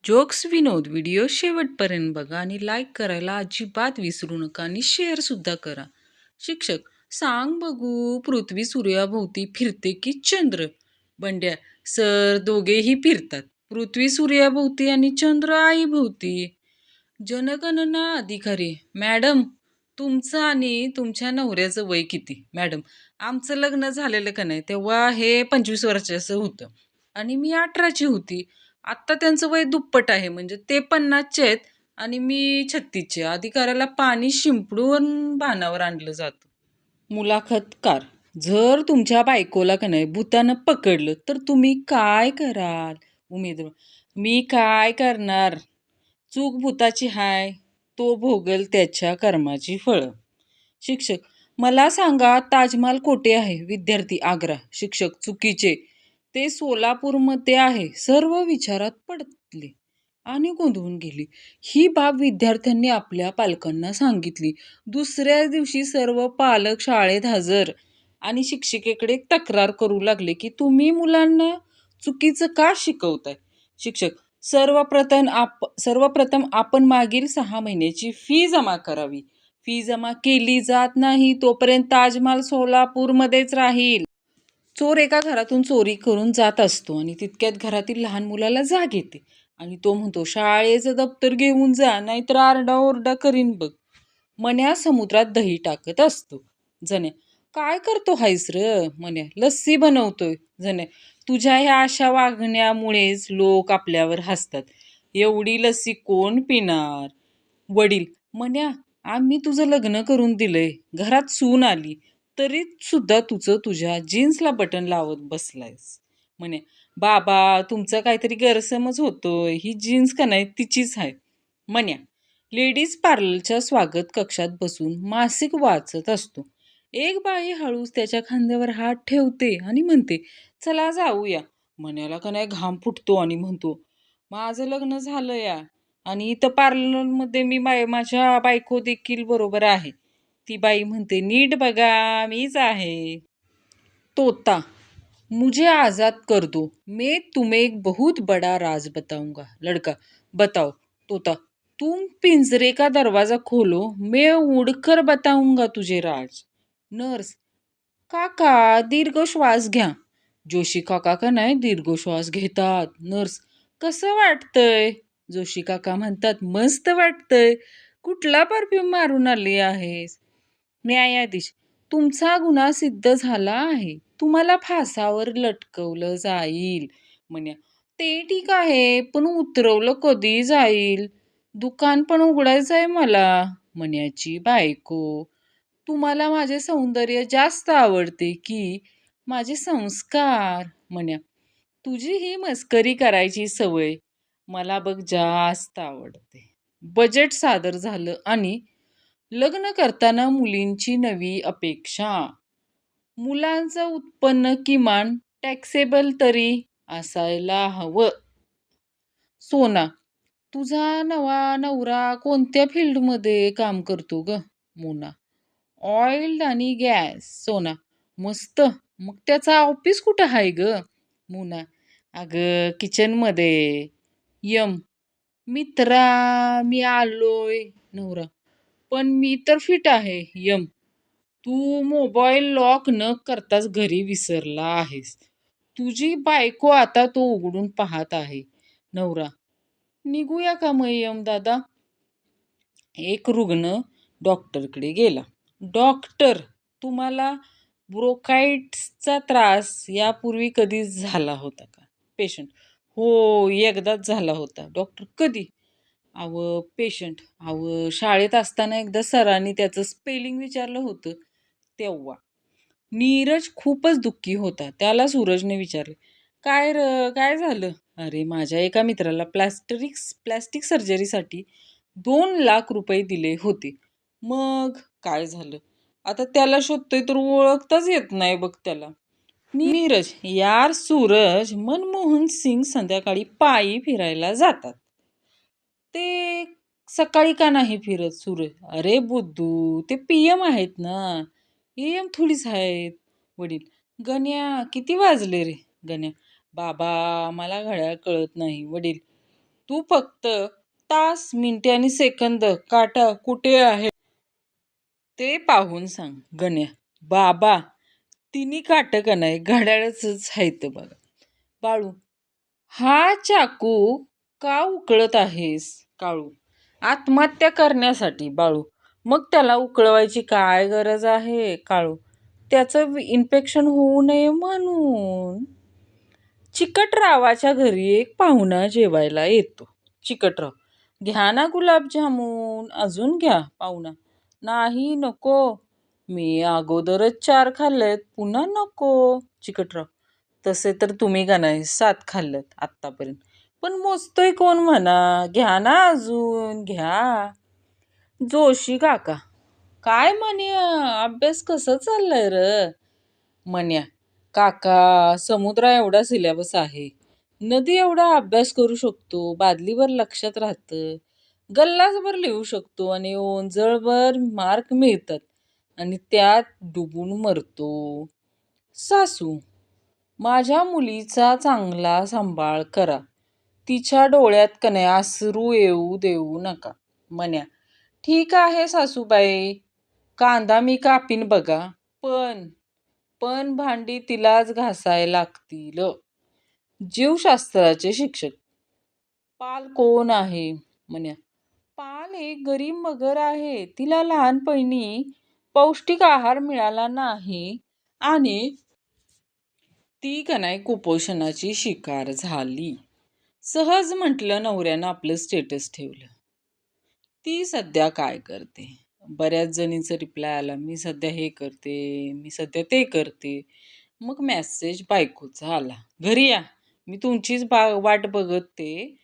Jokes विनोद video शेवटपर्यंत बघा आणि लाईक करायला अजिबात विसरू नका आणि शेअर सुद्धा करा. शिक्षक, सांग बघू, पृथ्वी सूर्याभोवती फिरते की चंद्र? बंड्या, सर दोघेही फिरतात. पृथ्वी सूर्याभोवती आणि चंद्र आईभोवती. जनगणना अधिकारी, मॅडम, तुमचं आणि तुमच्या नवऱ्याचं वय किती? मॅडम, आमचं लग्न झालेलं का नाही तेव्हा हे 25 वर्षाचं होतं आणि मी 18ची होती. आत्ता त्यांचं वय दुप्पट आहे, म्हणजे ते 50चे आहेत आणि मी 36चे. अधिकाऱ्याला पाणी शिंपडून भानावर आणलं जातं. मुलाखतकार, जर तुमच्या बायकोला का नाही भूतानं पकडलं तर तुम्ही काय कराल? उमेदवार, मी काय करणार? चूक भूताची हाय, तो भोगल त्याच्या कर्माची फळं. शिक्षक, मला सांगा, ताजमहाल कोठे आहे? विद्यार्थी, आग्रा. शिक्षक, चुकीचे, ते सोलापूरमध्ये आहे. सर्व विचारात पडले आणि गोंधळून गेली. ही बाब विद्यार्थ्यांनी आपल्या पालकांना सांगितली. दुसऱ्या दिवशी सर्व पालक शाळेत हजर आणि शिक्षिकेकडे तक्रार करू लागले की तुम्ही मुलांना चुकीचं का शिकवताय? शिक्षक, सर्वप्रथम आपण मागील 6 महिन्याची फी जमा करावी. फी जमा केली जात नाही तोपर्यंत ताजमहाल सोलापूरमध्येच राहील. चोर एका घरातून चोरी करून जात असतो आणि तितक्यात घरातील लहान मुलाला जाग येते आणि तो म्हणतो, शाळेचं दप्तर घेऊन जा, नाहीतर आरडाओरडा करीन बघ. मन्या समुद्रात दही टाकत असतो. जण्या, काय करतो हायस र? मन्या, लस्सी बनवतोय. जण्या, तुझ्या ह्या अशा वागण्यामुळेच लोक आपल्यावर हसतात. एवढी लस्सी कोण पिणार? वडील, मन्या, आम्ही तुझं लग्न करून दिलंय, घरात सून आली, तरी सुद्धा तुझ्या जीन्सला बटन लावत बसलायस. म्हणे, बाबा, तुमचा काहीतरी गैरसमज होतोय, ही जीन्स का नाही तिचीच आहे. म्हण्या, लेडीज पार्लरच्या स्वागत कक्षात बसून मासिक वाचत असतो. एक बाई हळूच त्याच्या खांद्यावर हात ठेवते आणि म्हणते, चला जाऊया. मन्याला का नाही घाम फुटतो आणि म्हणतो, माझं लग्न झालं या आणि इथं पार्लरमध्ये माझ्या बायको देखील बरोबर आहे. ती बाई म्हणते, नीट बघा, मीच आहे. तोता, मुझे आजाद कर दो, मैं तुम्हें एक बहुत बड़ा राज बताऊंगा. लड़का, बताओ. तोता, तुम पिंजरे का दरवाजा खोलो, मैं उड़कर बताऊंगा तुझे राज. नर्स, काका दीर्घ श्वास घ्या. जोशी काका का नाही दीर्घ श्वास घेतात. नर्स, कसं वाटतंय? जोशी काका म्हणतात, मस्त वाटतंय. कुठला परफ्यूम मारून आली आहेस? न्यायाधीश, तुमचा गुन्हा सिद्ध झाला आहे, तुम्हाला फासावर लटकवलं जाईल. म्हण्या, ते ठीक आहे, पण उतरवलं कधी जाईल? दुकान पण उघडायचं आहे मला. म्हण्याची बायको, तुम्हाला माझे सौंदर्य जास्त आवडते की माझे संस्कार? म्हण्या, तुझी ही मस्करी करायची सवय मला बघ जास्त आवडते. बजेट सादर झालं आणि लग्न करताना मुलींची नवी अपेक्षा. मुलांचं उत्पन्न किमान टॅक्सेबल तरी असायला हवं. सोना, तुझा नवा नवरा कोणत्या फील्डमध्ये काम करतो ग? मोना, ऑइल आणि गॅस. सोना, मस्त. मग त्याचा ऑफिस कुठं आहे ग? मोना, अगं किचनमध्ये. यम, मित्रा, मी आलोय. नवरा, पण मी तर फिट आहे. यम, तू मोबाईल लॉक न करताच घरी विसरला आहेस. तुझी बायको आता तो उघडून पाहत आहे. नवरा, निघूया का मग यम दादा? एक रुग्ण डॉक्टरकडे गेला. डॉक्टर, तुम्हाला ब्रोंकाइटिसचा त्रास यापूर्वी कधी झाला होता का? पेशंट, हो, एकदाच झाला होता. डॉक्टर, कधी? पेशंट, शाळेत असताना एकदा सरांनी त्याचं स्पेलिंग विचारलं होतं तेव्हा. नीरज खूपच दुःखी होता. त्याला सूरजने विचारले, काय काय झालं? अरे, माझ्या एका मित्राला प्लॅस्टिक सर्जरीसाठी 2 लाख रुपये दिले होते. मग काय झालं? आता त्याला शोधतोय तर ओळखताच येत नाही बघ त्याला. नीरज, यार सूरज, मनमोहन सिंग संध्याकाळी पायी फिरायला जातात. ते सकाळी का नाही फिरत? सूरज, अरे बुद्धू, ते PM आहेत ना, AM थोडीच आहेत. वडील, गण्या, किती वाजले रे? गण्या, बाबा, मला घड्याळ कळत नाही. वडील, तू फक्त तास, मिनिटे आणि सेकंद काटा कुठे आहे ते पाहून सांग. गण्या, बाबा, तिन्ही काट का नाही घड्याळच आहेत बघा. बाळू, हा चाकू का उकळत आहेस? काळू, आत्महत्या करण्यासाठी. बाळू, मग त्याला उकळवायची काय गरज आहे? काळू, त्याचं इन्फेक्शन होऊ नये म्हणून. चिकटरावाच्या घरी एक पाहुणा जेवायला येतो. चिकटराव, घ्या ना गुलाबजामुन. अजून घ्या. पाहुणा, नाही, नको, मी अगोदरच 4 खाल्लेत, पुन्हा नको. चिकटराव, तसे तर तुम्ही का नाही 7 खाल्लेत आत्तापर्यंत, पण मोजतोय कोण म्हणा, घ्या ना अजून, घ्या. जोशी काका, काय म्हण्या, अभ्यास कसं चाललाय र? म्हण्या, काका, समुद्रा एवढा सिलेबस आहे, नदी एवढा अभ्यास करू शकतो, बादलीवर लक्षात राहतं, गल्लासभर लिहू शकतो आणि ओंजळभर मार्क मिळतात आणि त्यात डुबून मरतो. सासू, माझ्या मुलीचा चांगला सांभाळ करा, तिच्या डोळ्यात कने अश्रू येऊ देऊ नका. म्हण्या, ठीक आहे सासूबाई, कांदा मी कापीन बघा, पण पण भांडी तिलाच घासाय लागतील. जीवशास्त्राचे शिक्षक, पाल कोण आहे? म्हण्या, पाल एक गरीब मगर आहे, तिला लहानपणी पौष्टिक आहार मिळाला नाही आणि ती कनाय कुपोषणाची शिकार झाली. सहज म्हटलं नवऱ्यानं आपलं स्टेटस ठेवलं. ती सध्या काय करते? बऱ्याच जणींचा रिप्लाय आला, मी सध्या हे करते, मी सध्या ते करते. मग मेसेज बायकोचा आला, घरी या, मी तुमचीच वाट बघते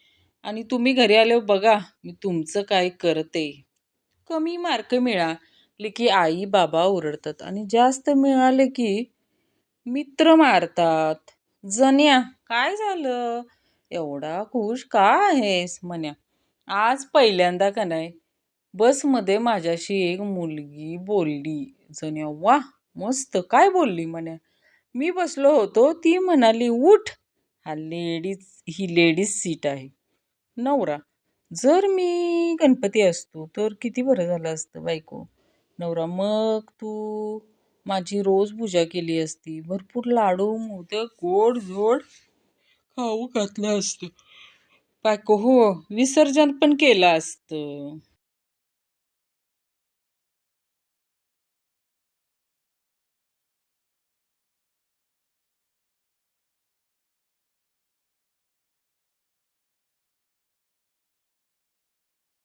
आणि तुम्ही घरी आल्यावर बघा मी तुमचं काय करते. कमी मार्क मिळाले की आई बाबा ओरडतात आणि जास्त मिळाले की मित्र मारतात. जन्या, काय झालं? एवढा खुश का आहेस? म्हण्या, आज पहिल्यांदा का नाही बसमध्ये माझ्याशी एक मुलगी बोलली. जन्या, वा, मस्त, काय बोलली? म्हण्या, मी बसलो होतो, ती म्हणाली उठ, ही लेडीज सीट आहे. नवरा, जर मी गणपती असतो तर किती बरं झालं असतं. बायको, नवरा, मग तू माझी रोज पूजा केली असती, भरपूर लाडू मोदक गोड जोड खाऊ घातलं असतं. बायको, हो, विसर्जन पण केलं असतं.